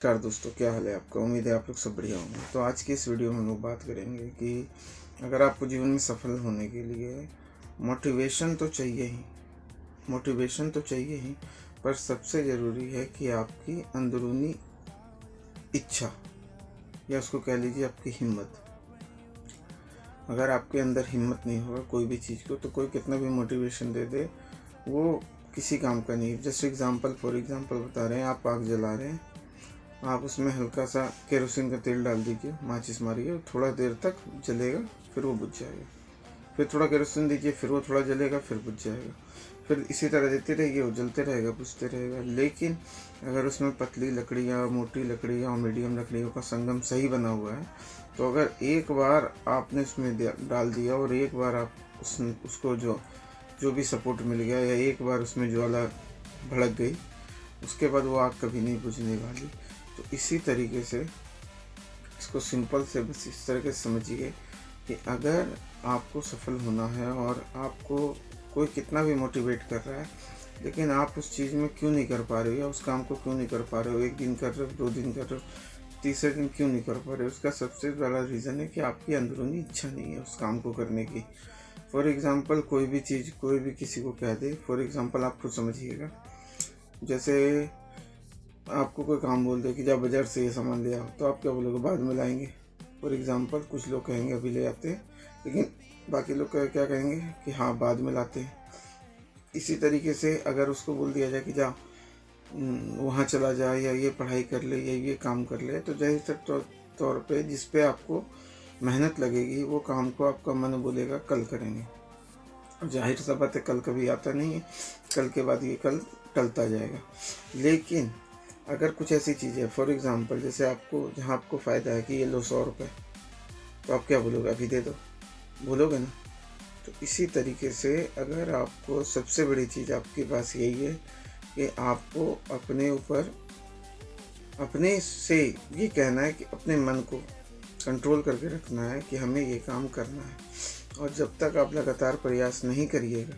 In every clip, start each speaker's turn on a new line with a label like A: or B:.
A: नमस्कार दोस्तों, क्या हाल है आपका। उम्मीद है आप लोग सब बढ़िया होंगे। तो आज की इस वीडियो में हम लोग बात करेंगे कि अगर आपको जीवन में सफल होने के लिए मोटिवेशन तो चाहिए ही, पर सबसे ज़रूरी है कि आपकी अंदरूनी इच्छा, या उसको कह लीजिए आपकी हिम्मत। अगर आपके अंदर हिम्मत नहीं होगा कोई भी चीज़ को, तो कोई कितना भी मोटिवेशन दे दे वो किसी काम का नहीं। जस्ट फॉर एग्ज़ाम्पल बता रहे हैं, आप आग जला रहे हैं, आप उसमें हल्का सा केरोसिन का तेल डाल दीजिए, माचिस मारिए, थोड़ा देर तक जलेगा, फिर वो बुझ जाएगा। फिर थोड़ा केरोसिन दीजिए, फिर वो थोड़ा जलेगा, फिर बुझ जाएगा। फिर इसी तरह देते रहिए, वो जलते रहेगा, बुझते रहेगा। लेकिन अगर उसमें पतली लकड़ियाँ, मोटी लकड़ियाँ और मीडियम लकड़ियों का संगम सही बना हुआ है, तो अगर एक बार आपने उसमें डाल दिया और एक बार आप उसको जो भी सपोर्ट मिल गया, या एक बार उसमें ज्वाला भड़क गई, उसके बाद वो आग कभी नहीं बुझने वाली। तो इसी तरीके से इसको सिंपल से बस इस तरह के समझिए कि अगर आपको सफल होना है और आपको कोई कितना भी मोटिवेट कर रहा है, लेकिन आप उस चीज़ में क्यों नहीं कर पा रहे हो, या उस काम को क्यों नहीं कर पा रहे हो, एक दिन कर रहे हो, 2 दिन कर रहे हो, तीसरे दिन क्यों नहीं कर पा रहे हो, उसका सबसे बड़ा रीज़न है कि आपकी अंदरूनी इच्छा नहीं है उस काम को करने की। फॉर एग्ज़ाम्पल कोई भी चीज़ कोई भी किसी को कह दे, फॉर एग्ज़ाम्पल आप खुद समझिएगा, जैसे आपको कोई काम बोल दे कि जा बाजार से ये सामान ले आओ, तो आप क्या बोलोगे, बाद में लाएंगे। फॉर एग्ज़ाम्पल कुछ लोग कहेंगे अभी ले आते हैं, लेकिन बाकी लोग क्या कहेंगे कि हाँ बाद में लाते हैं। इसी तरीके से अगर उसको बोल दिया जाए कि जा वहाँ चला जाए, या ये पढ़ाई कर ले, या ये काम कर ले, तो जाहिर तौर पे जिस पे आपको मेहनत लगेगी वो काम को आपका मन बोलेगा कल करेंगे। और जाहिर सा बात है, कल कभी आता नहीं है, कल के बाद ये कल टलता जाएगा। लेकिन अगर कुछ ऐसी चीज़ है, फॉर एग्ज़ाम्पल जैसे आपको जहाँ आपको फ़ायदा है कि ये लो 100 रुपये, तो आप क्या बोलोगे, अभी दे दो, बोलोगे ना। तो इसी तरीके से अगर आपको सबसे बड़ी चीज़ आपके पास यही है कि आपको अपने से ये कहना है कि अपने मन को कंट्रोल करके रखना है कि हमें ये काम करना है। और जब तक आप लगातार प्रयास नहीं करिएगा,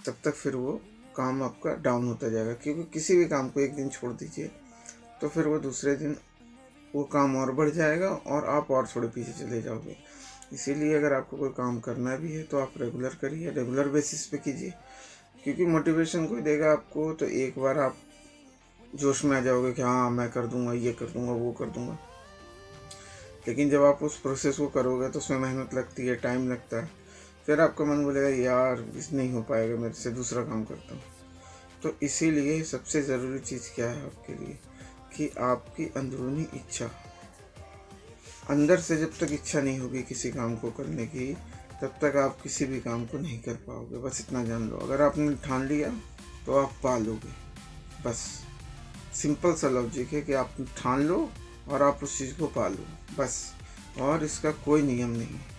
A: तब तक फिर वो काम आपका डाउन होता जाएगा। क्योंकि किसी भी काम को एक दिन छोड़ दीजिए, तो फिर वो दूसरे दिन वो काम और बढ़ जाएगा और आप और थोड़े पीछे चले जाओगे। इसीलिए अगर आपको कोई काम करना भी है तो आप रेगुलर करिए, रेगुलर बेसिस पे कीजिए। क्योंकि मोटिवेशन कोई देगा आपको तो एक बार आप जोश में आ जाओगे कि हाँ मैं कर दूंगा, ये कर दूंगा, वो कर दूंगा। लेकिन जब आप उस प्रोसेस को करोगे तो उसमें मेहनत लगती है, टाइम लगता है, फिर आपका मन बोलेगा यार इस नहीं हो पाएगा मेरे से, दूसरा काम करता हूँ। तो इसीलिए सबसे ज़रूरी चीज़ क्या है आपके लिए कि आपकी अंदरूनी इच्छा। अंदर से जब तक इच्छा नहीं होगी किसी काम को करने की, तब तक आप किसी भी काम को नहीं कर पाओगे। बस इतना जान लो, अगर आपने ठान लिया तो आप पा लोगे। बस सिंपल सा लॉजिक है कि आप ठान लो और आप उस चीज़ को पा लो, बस। और इसका कोई नियम नहीं है।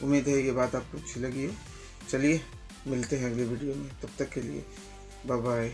A: उम्मीद है ये बात आपको अच्छी लगी हो। चलिए मिलते हैं अगले वीडियो में, तब तक के लिए बाय बाय।